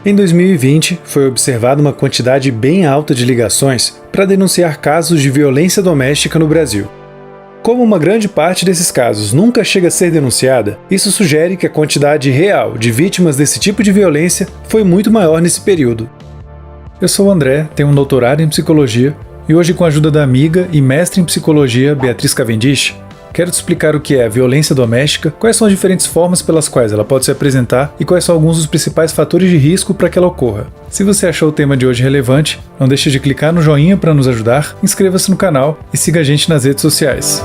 Em 2020, foi observada uma quantidade bem alta de ligações para denunciar casos de violência doméstica no Brasil. Como uma grande parte desses casos nunca chega a ser denunciada, isso sugere que a quantidade real de vítimas desse tipo de violência foi muito maior nesse período. Eu sou o André, tenho um doutorado em psicologia e hoje, com a ajuda da amiga e mestre em psicologia Beatriz Cavendish, quero te explicar o que é a violência doméstica, quais são as diferentes formas pelas quais ela pode se apresentar e quais são alguns dos principais fatores de risco para que ela ocorra. Se você achou o tema de hoje relevante, não deixe de clicar no joinha para nos ajudar, inscreva-se no canal e siga a gente nas redes sociais.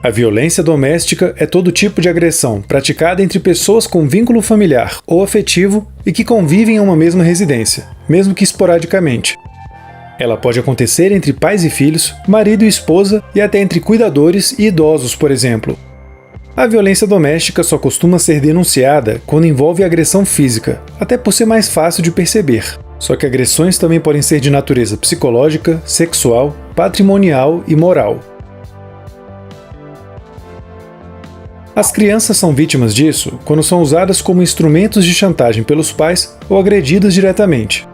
A violência doméstica é todo tipo de agressão praticada entre pessoas com vínculo familiar ou afetivo e que convivem em uma mesma residência, mesmo que esporadicamente. Ela pode acontecer entre pais e filhos, marido e esposa e até entre cuidadores e idosos, por exemplo. A violência doméstica só costuma ser denunciada quando envolve agressão física, até por ser mais fácil de perceber. Só que agressões também podem ser de natureza psicológica, sexual, patrimonial e moral. As crianças são vítimas disso quando são usadas como instrumentos de chantagem pelos pais ou agredidas diretamente.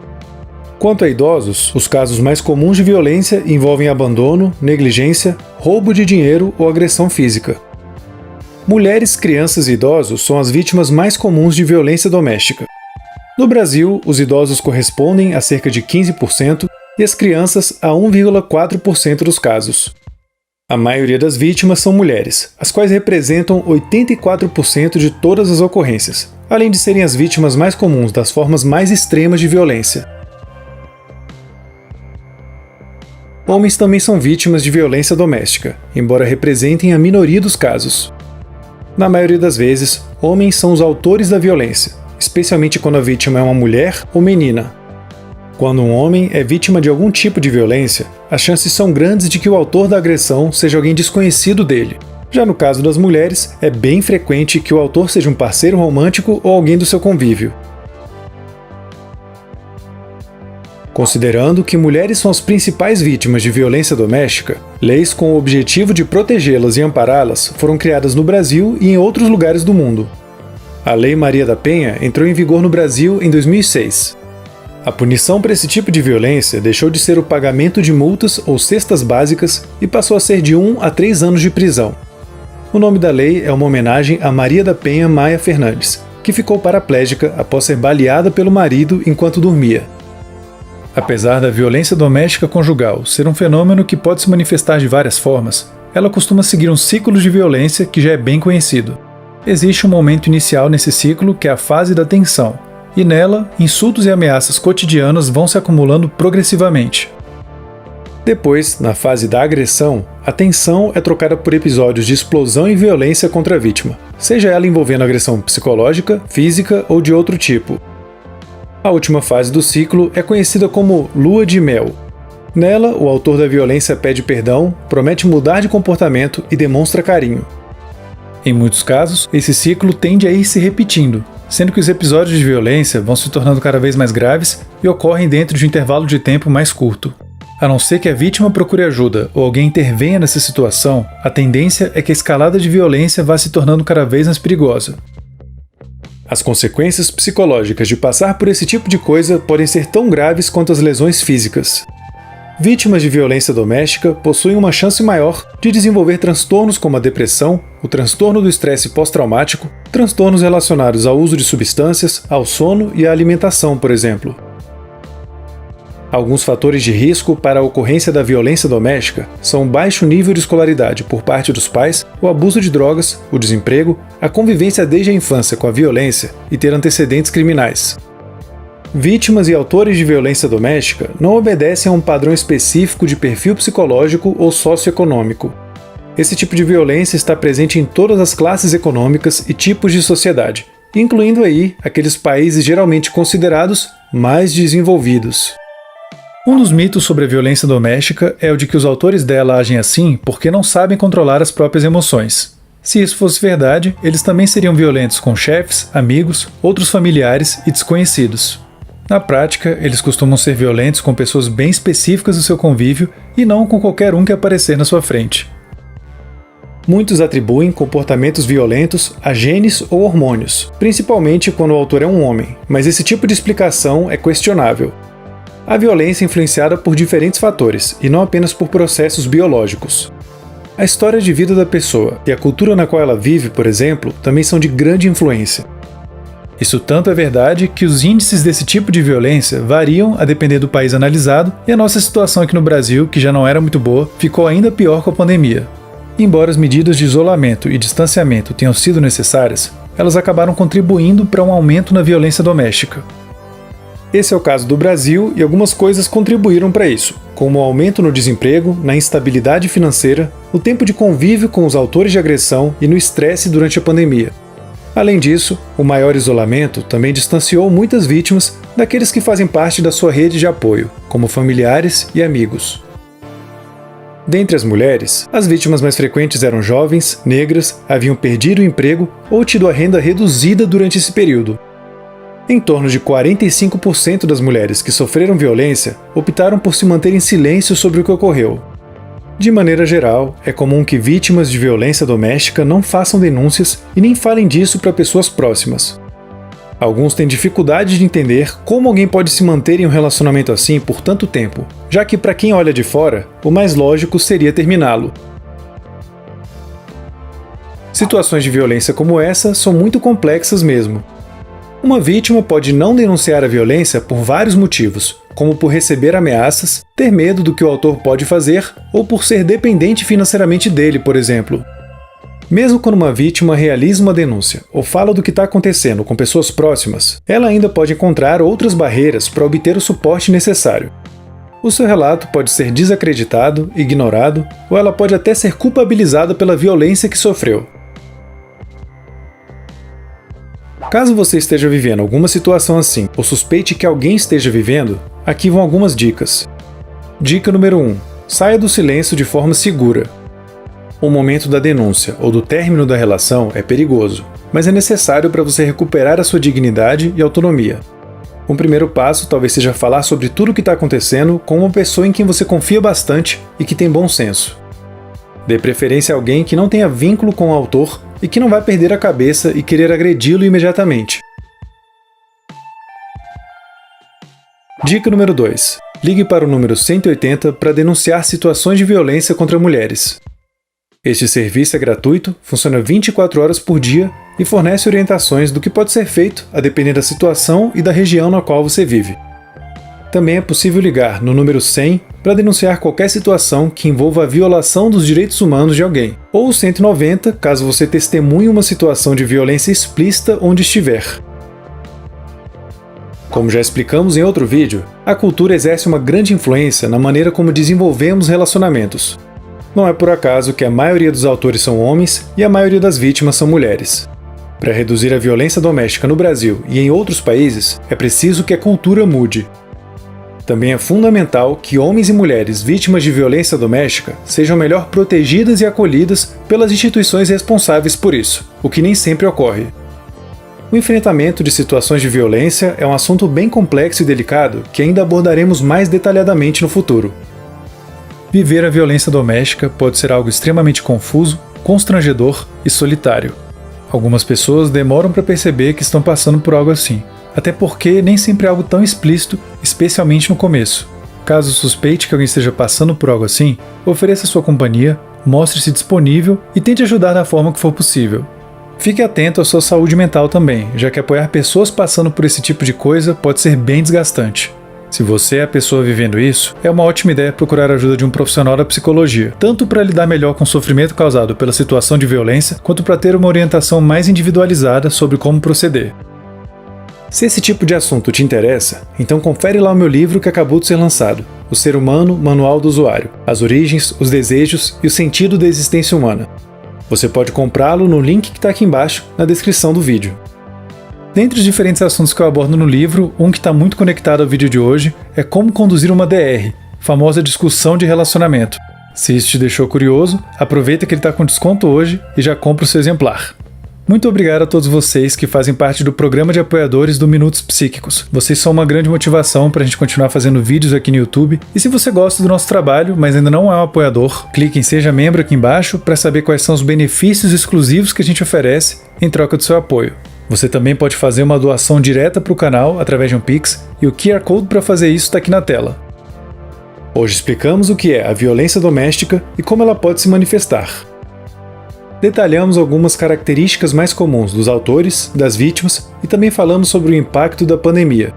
Quanto a idosos, os casos mais comuns de violência envolvem abandono, negligência, roubo de dinheiro ou agressão física. Mulheres, crianças e idosos são as vítimas mais comuns de violência doméstica. No Brasil, os idosos correspondem a cerca de 15% e as crianças a 1,4% dos casos. A maioria das vítimas são mulheres, as quais representam 84% de todas as ocorrências, além de serem as vítimas mais comuns das formas mais extremas de violência. Homens também são vítimas de violência doméstica, embora representem a minoria dos casos. Na maioria das vezes, homens são os autores da violência, especialmente quando a vítima é uma mulher ou menina. Quando um homem é vítima de algum tipo de violência, as chances são grandes de que o autor da agressão seja alguém desconhecido dele. Já no caso das mulheres, é bem frequente que o autor seja um parceiro romântico ou alguém do seu convívio. Considerando que mulheres são as principais vítimas de violência doméstica, leis com o objetivo de protegê-las e ampará-las foram criadas no Brasil e em outros lugares do mundo. A Lei Maria da Penha entrou em vigor no Brasil em 2006. A punição para esse tipo de violência deixou de ser o pagamento de multas ou cestas básicas e passou a ser de 1 a 3 anos de prisão. O nome da lei é uma homenagem a Maria da Penha Maia Fernandes, que ficou paraplégica após ser baleada pelo marido enquanto dormia. Apesar da violência doméstica conjugal ser um fenômeno que pode se manifestar de várias formas, ela costuma seguir um ciclo de violência que já é bem conhecido. Existe um momento inicial nesse ciclo que é a fase da tensão, e nela, insultos e ameaças cotidianas vão se acumulando progressivamente. Depois, na fase da agressão, a tensão é trocada por episódios de explosão e violência contra a vítima, seja ela envolvendo agressão psicológica, física ou de outro tipo. A última fase do ciclo é conhecida como lua de mel. Nela, o autor da violência pede perdão, promete mudar de comportamento e demonstra carinho. Em muitos casos, esse ciclo tende a ir se repetindo, sendo que os episódios de violência vão se tornando cada vez mais graves e ocorrem dentro de um intervalo de tempo mais curto. A não ser que a vítima procure ajuda ou alguém intervenha nessa situação, a tendência é que a escalada de violência vá se tornando cada vez mais perigosa. As consequências psicológicas de passar por esse tipo de coisa podem ser tão graves quanto as lesões físicas. Vítimas de violência doméstica possuem uma chance maior de desenvolver transtornos como a depressão, o transtorno do estresse pós-traumático, transtornos relacionados ao uso de substâncias, ao sono e à alimentação, por exemplo. Alguns fatores de risco para a ocorrência da violência doméstica são o baixo nível de escolaridade por parte dos pais, o abuso de drogas, o desemprego, a convivência desde a infância com a violência e ter antecedentes criminais. Vítimas e autores de violência doméstica não obedecem a um padrão específico de perfil psicológico ou socioeconômico. Esse tipo de violência está presente em todas as classes econômicas e tipos de sociedade, incluindo aí aqueles países geralmente considerados mais desenvolvidos. Um dos mitos sobre a violência doméstica é o de que os autores dela agem assim porque não sabem controlar as próprias emoções. Se isso fosse verdade, eles também seriam violentos com chefes, amigos, outros familiares e desconhecidos. Na prática, eles costumam ser violentos com pessoas bem específicas do seu convívio e não com qualquer um que aparecer na sua frente. Muitos atribuem comportamentos violentos a genes ou hormônios, principalmente quando o autor é um homem, mas esse tipo de explicação é questionável. A violência é influenciada por diferentes fatores, e não apenas por processos biológicos. A história de vida da pessoa e a cultura na qual ela vive, por exemplo, também são de grande influência. Isso tanto é verdade que os índices desse tipo de violência variam a depender do país analisado, e a nossa situação aqui no Brasil, que já não era muito boa, ficou ainda pior com a pandemia. Embora as medidas de isolamento e distanciamento tenham sido necessárias, elas acabaram contribuindo para um aumento na violência doméstica. Esse é o caso do Brasil e algumas coisas contribuíram para isso, como o aumento no desemprego, na instabilidade financeira, o tempo de convívio com os autores de agressão e no estresse durante a pandemia. Além disso, o maior isolamento também distanciou muitas vítimas daqueles que fazem parte da sua rede de apoio, como familiares e amigos. Dentre as mulheres, as vítimas mais frequentes eram jovens, negras, haviam perdido o emprego ou tido a renda reduzida durante esse período. Em torno de 45% das mulheres que sofreram violência optaram por se manter em silêncio sobre o que ocorreu. De maneira geral, é comum que vítimas de violência doméstica não façam denúncias e nem falem disso para pessoas próximas. Alguns têm dificuldade de entender como alguém pode se manter em um relacionamento assim por tanto tempo, já que para quem olha de fora, o mais lógico seria terminá-lo. Situações de violência como essa são muito complexas mesmo. Uma vítima pode não denunciar a violência por vários motivos, como por receber ameaças, ter medo do que o autor pode fazer ou por ser dependente financeiramente dele, por exemplo. Mesmo quando uma vítima realiza uma denúncia ou fala do que está acontecendo com pessoas próximas, ela ainda pode encontrar outras barreiras para obter o suporte necessário. O seu relato pode ser desacreditado, ignorado, ou ela pode até ser culpabilizada pela violência que sofreu. Caso você esteja vivendo alguma situação assim, ou suspeite que alguém esteja vivendo, aqui vão algumas dicas. Dica número 1. Saia do silêncio de forma segura. O momento da denúncia ou do término da relação é perigoso, mas é necessário para você recuperar a sua dignidade e autonomia. Um primeiro passo talvez seja falar sobre tudo o que está acontecendo com uma pessoa em quem você confia bastante e que tem bom senso. Dê preferência a alguém que não tenha vínculo com o autor e que não vai perder a cabeça e querer agredi-lo imediatamente. Dica número 2. Ligue para o número 180 para denunciar situações de violência contra mulheres. Este serviço é gratuito, funciona 24 horas por dia e fornece orientações do que pode ser feito a depender da situação e da região na qual você vive. Também é possível ligar no número 100 para denunciar qualquer situação que envolva a violação dos direitos humanos de alguém, ou o 190 caso você testemunhe uma situação de violência explícita onde estiver. Como já explicamos em outro vídeo, a cultura exerce uma grande influência na maneira como desenvolvemos relacionamentos. Não é por acaso que a maioria dos autores são homens e a maioria das vítimas são mulheres. Para reduzir a violência doméstica no Brasil e em outros países, é preciso que a cultura mude. Também é fundamental que homens e mulheres vítimas de violência doméstica sejam melhor protegidas e acolhidas pelas instituições responsáveis por isso, o que nem sempre ocorre. O enfrentamento de situações de violência é um assunto bem complexo e delicado que ainda abordaremos mais detalhadamente no futuro. Viver a violência doméstica pode ser algo extremamente confuso, constrangedor e solitário. Algumas pessoas demoram para perceber que estão passando por algo assim, até porque nem sempre é algo tão explícito, especialmente no começo. Caso suspeite que alguém esteja passando por algo assim, ofereça sua companhia, mostre-se disponível e tente ajudar da forma que for possível. Fique atento à sua saúde mental também, já que apoiar pessoas passando por esse tipo de coisa pode ser bem desgastante. Se você é a pessoa vivendo isso, é uma ótima ideia procurar a ajuda de um profissional da psicologia, tanto para lidar melhor com o sofrimento causado pela situação de violência, quanto para ter uma orientação mais individualizada sobre como proceder. Se esse tipo de assunto te interessa, então confere lá o meu livro que acabou de ser lançado, O Ser Humano, Manual do Usuário, as origens, os desejos e o sentido da existência humana. Você pode comprá-lo no link que está aqui embaixo, na descrição do vídeo. Dentre os diferentes assuntos que eu abordo no livro, um que está muito conectado ao vídeo de hoje é como conduzir uma DR, famosa discussão de relacionamento. Se isso te deixou curioso, aproveita que ele está com desconto hoje e já compra o seu exemplar. Muito obrigado a todos vocês que fazem parte do programa de apoiadores do Minutos Psíquicos. Vocês são uma grande motivação para a gente continuar fazendo vídeos aqui no YouTube. E se você gosta do nosso trabalho, mas ainda não é um apoiador, clique em Seja Membro aqui embaixo para saber quais são os benefícios exclusivos que a gente oferece em troca do seu apoio. Você também pode fazer uma doação direta para o canal através de um Pix, e o QR Code para fazer isso está aqui na tela. Hoje explicamos o que é a violência doméstica e como ela pode se manifestar. Detalhamos algumas características mais comuns dos autores, das vítimas e também falamos sobre o impacto da pandemia.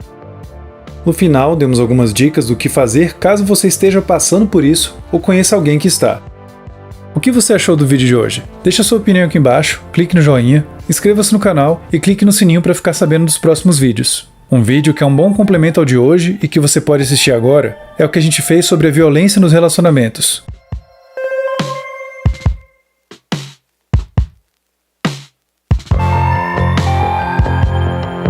No final, demos algumas dicas do que fazer caso você esteja passando por isso ou conheça alguém que está. O que você achou do vídeo de hoje? Deixe a sua opinião aqui embaixo, clique no joinha, inscreva-se no canal e clique no sininho para ficar sabendo dos próximos vídeos. Um vídeo que é um bom complemento ao de hoje e que você pode assistir agora é o que a gente fez sobre a violência nos relacionamentos.